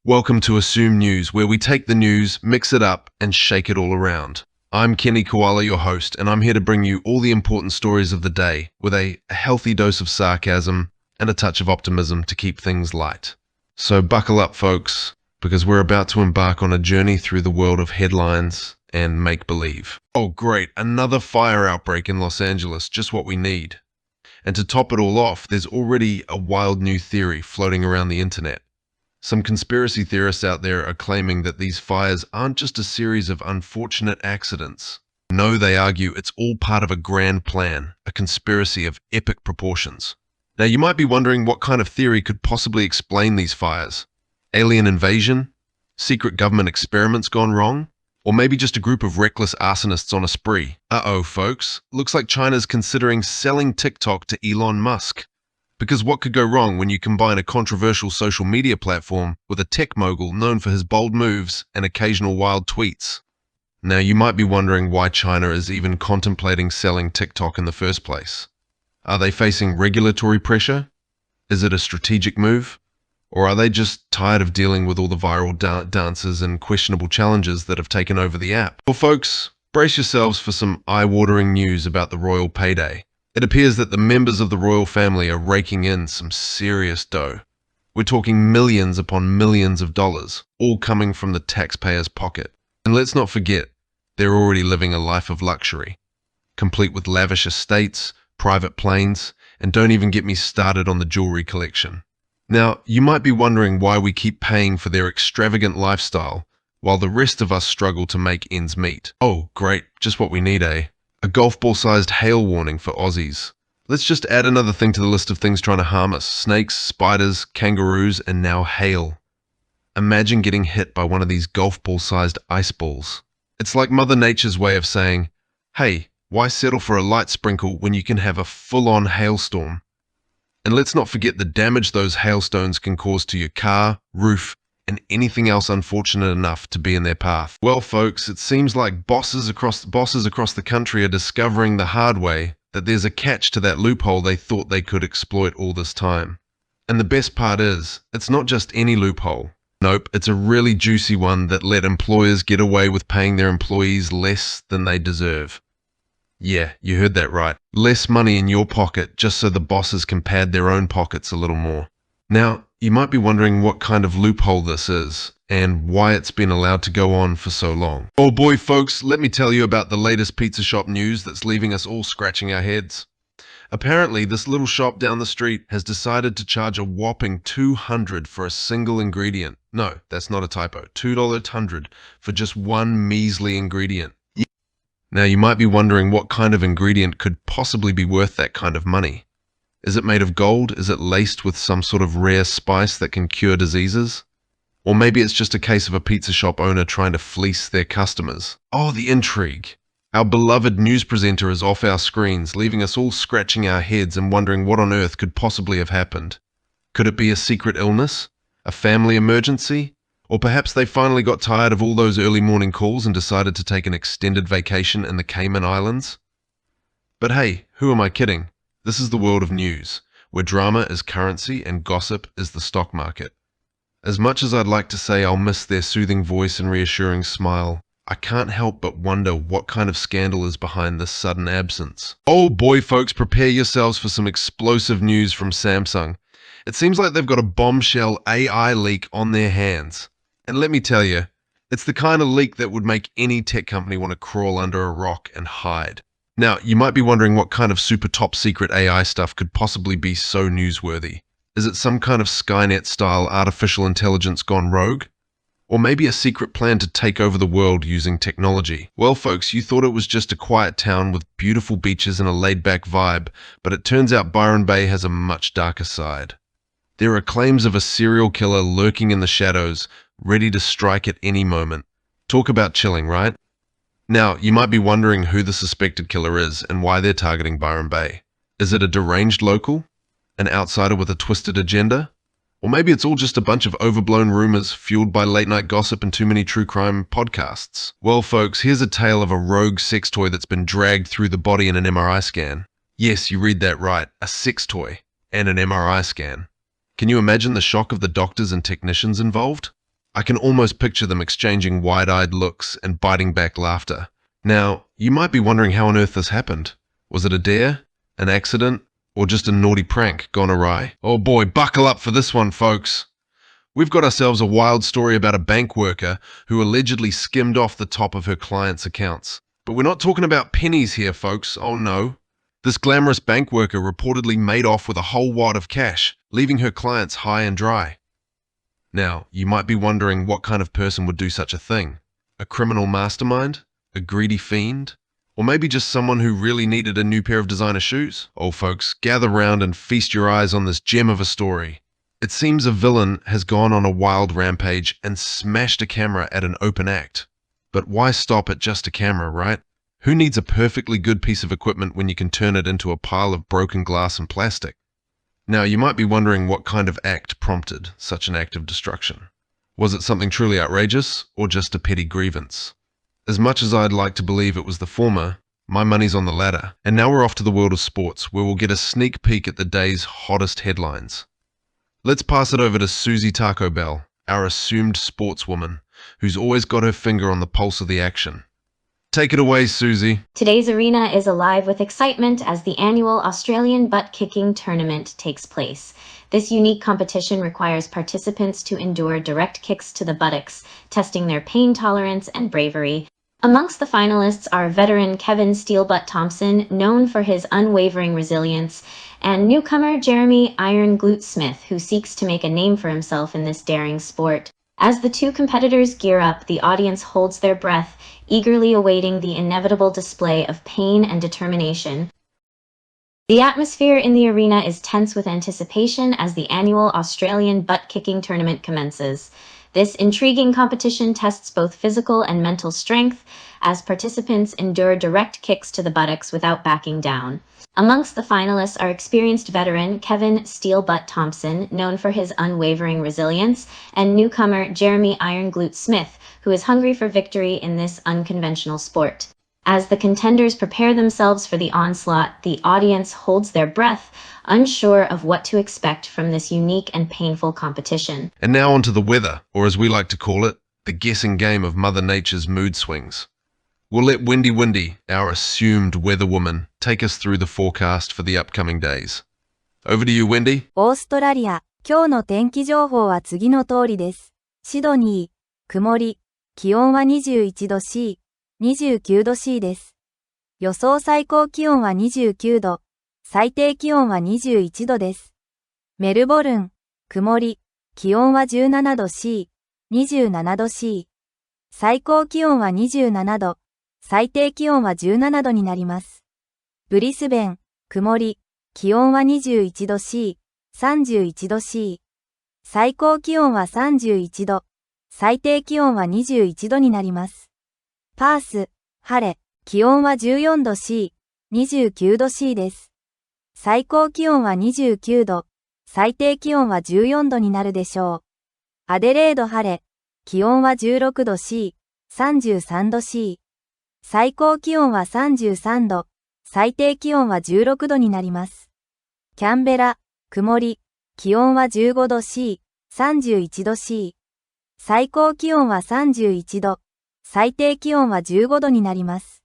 Welcome to Assume News, where we take the news, mix it up, and shake it all around. I'm Koala, your host, and I'm here to bring you all the important stories of the day with a healthy dose of sarcasm and a touch of optimism to keep things light. So buckle up, folks, because we're about to embark on a journey through the world of headlines and make-believe. Oh great, another fire outbreak in Los Angeles, just what we need. And to top it all off, there's already a wild new theory floating around the internet. Some conspiracy theorists out there are claiming that these fires aren't just a series of unfortunate accidents. No, they argue it's all part of a grand plan, a conspiracy of epic proportions. Now, you might be wondering what kind of theory could possibly explain these fires. Alien invasion? Secret government experiments gone wrong? Or maybe just a group of reckless arsonists on a spree? Uh-oh, folks. Looks like China's considering selling TikTok to Elon Musk. Because what could go wrong when you combine a controversial social media platform with a tech mogul known for his bold moves and occasional wild tweets? Now, you might be wondering why China is even contemplating selling TikTok in the first place. Are they facing regulatory pressure? Is it a strategic move? Or are they just tired of dealing with all the viral dances and questionable challenges that have taken over the app? Well, folks, brace yourselves for some eye-watering news about the royal payday. It appears that the members of the royal family are raking in some serious dough. We're talking millions upon millions of dollars, all coming from the taxpayer's pocket. And let's not forget, they're already living a life of luxury, complete with lavish estates, private planes, and don't even get me started on the jewelry collection. Now, you might be wondering why we keep paying for their extravagant lifestyle, while the rest of us struggle to make ends meet. Oh, great, just what we need, eh? A golf ball-sized hail warning for Aussies. Let's just add another thing to the list of things trying to harm us. Snakes, spiders, kangaroos, and now hail. Imagine getting hit by one of these golf ball-sized ice balls. It's like Mother Nature's way of saying, hey, why settle for a light sprinkle when you can have a full-on hailstorm? And let's not forget the damage those hailstones can cause to your car, roof, and anything else unfortunate enough to be in their path. Well, folks, it seems like bosses across the country are discovering the hard way that there's a catch to that loophole they thought they could exploit all this time. And the best part is, it's not just any loophole. Nope, it's a really juicy one that let employers get away with paying their employees less than they deserve. Yeah, you heard that right. Less money in your pocket just so the bosses can pad their own pockets a little more. Now, you might be wondering what kind of loophole this is and why it's been allowed to go on for so long. Oh boy, folks, let me tell you about the latest pizza shop news that's leaving us all scratching our heads. Apparently, this little shop down the street has decided to charge a whopping $200 for a single ingredient. No, that's not a typo. $200 for just one measly ingredient. Now, you might be wondering what kind of ingredient could possibly be worth that kind of money. Is it made of gold? Is it laced with some sort of rare spice that can cure diseases? Or maybe it's just a case of a pizza shop owner trying to fleece their customers. Oh, the intrigue. Our beloved news presenter is off our screens, leaving us all scratching our heads and wondering what on earth could possibly have happened. Could it be a secret illness? A family emergency? Or perhaps they finally got tired of all those early morning calls and decided to take an extended vacation in the Cayman Islands? But hey, who am I kidding? This is the world of news, where drama is currency and gossip is the stock market. As much as I'd like to say I'll miss their soothing voice and reassuring smile, I can't help but wonder what kind of scandal is behind this sudden absence. Oh boy, folks, prepare yourselves for some explosive news from Samsung. It seems like they've got a bombshell AI leak on their hands. And let me tell you, it's the kind of leak that would make any tech company want to crawl under a rock and hide. Now, you might be wondering what kind of super top secret AI stuff could possibly be so newsworthy. Is it some kind of Skynet-style artificial intelligence gone rogue? Or maybe a secret plan to take over the world using technology? Well, folks, you thought it was just a quiet town with beautiful beaches and a laid-back vibe, but it turns out Byron Bay has a much darker side. There are claims of a serial killer lurking in the shadows, ready to strike at any moment. Talk about chilling, right? Now, you might be wondering who the suspected killer is and why they're targeting Byron Bay. Is it a deranged local? An outsider with a twisted agenda? Or maybe it's all just a bunch of overblown rumors fueled by late-night gossip and too many true crime podcasts. Well, folks, here's a tale of a rogue sex toy that's been dragged through the body in an MRI scan. Yes, you read that right, a sex toy and an MRI scan. Can you imagine the shock of the doctors and technicians involved? I can almost picture them exchanging wide-eyed looks and biting back laughter. Now, you might be wondering how on earth this happened. Was it a dare? An accident? Or just a naughty prank gone awry? Oh boy, buckle up for this one, folks. We've got ourselves a wild story about a bank worker who allegedly skimmed off the top of her clients' accounts. But we're not talking about pennies here, folks. Oh no. This glamorous bank worker reportedly made off with a whole wad of cash, leaving her clients high and dry. Now, you might be wondering what kind of person would do such a thing. A criminal mastermind? A greedy fiend? Or maybe just someone who really needed a new pair of designer shoes? Oh folks, gather round and feast your eyes on this gem of a story. It seems a villain has gone on a wild rampage and smashed a camera at an open act. But why stop at just a camera, right? Who needs a perfectly good piece of equipment when you can turn it into a pile of broken glass and plastic? Now, you might be wondering what kind of act prompted such an act of destruction. Was it something truly outrageous, or just a petty grievance? As much as I'd like to believe it was the former, my money's on the latter. And now we're off to the world of sports, where we'll get a sneak peek at the day's hottest headlines. Let's pass it over to Suzie Tacobell, our assumed sportswoman, who's always got her finger on the pulse of the action. Take it away, Suzie. Today's arena is alive with excitement as the annual Australian butt-kicking tournament takes place. This unique competition requires participants to endure direct kicks to the buttocks, testing their pain tolerance and bravery. Amongst the finalists are veteran Kevin Steelbutt Thompson, known for his unwavering resilience, and newcomer Jeremy Iron Glute Smith, who seeks to make a name for himself in this daring sport. As the two competitors gear up, the audience holds their breath, eagerly awaiting the inevitable display of pain and determination. The atmosphere in the arena is tense with anticipation as the annual Australian butt-kicking tournament commences. This intriguing competition tests both physical and mental strength as participants endure direct kicks to the buttocks without backing down. Amongst the finalists are experienced veteran Kevin Steelbutt Thompson, known for his unwavering resilience, and newcomer Jeremy Iron Glute Smith, who is hungry for victory in this unconventional sport. As the contenders prepare themselves for the onslaught, the audience holds their breath, unsure of what to expect from this unique and painful competition. And now onto the weather, or as we like to call it, the guessing game of Mother Nature's mood swings. We'll let Wendy, our assumed weatherwoman, take us through the forecast for the upcoming days. Over to you, Wendy. オーストラリア、今日の天気情報は次の通りです。シドニー、曇り、気温は21度 C、29度 C です。予想最高気温は29度、最低気温は21度です。メルボルン、曇り、気温は17度 C、27度 C。最高気温は27度、最低気温は17度になります。ブリスベン、曇り、気温は21度 C、31度 C。最高気温は31度、最低気温は21度になります。パース、晴れ、気温は14度 C、29度 C です。最高気温は29度、最低気温は14度になるでしょう。アデレード晴れ、気温は16度 C、33度 C。最高気温は33度、最低気温は16度になります。キャンベラ、曇り、気温は15度 C、31度 C。最高気温は31度、最低気温は15度になります。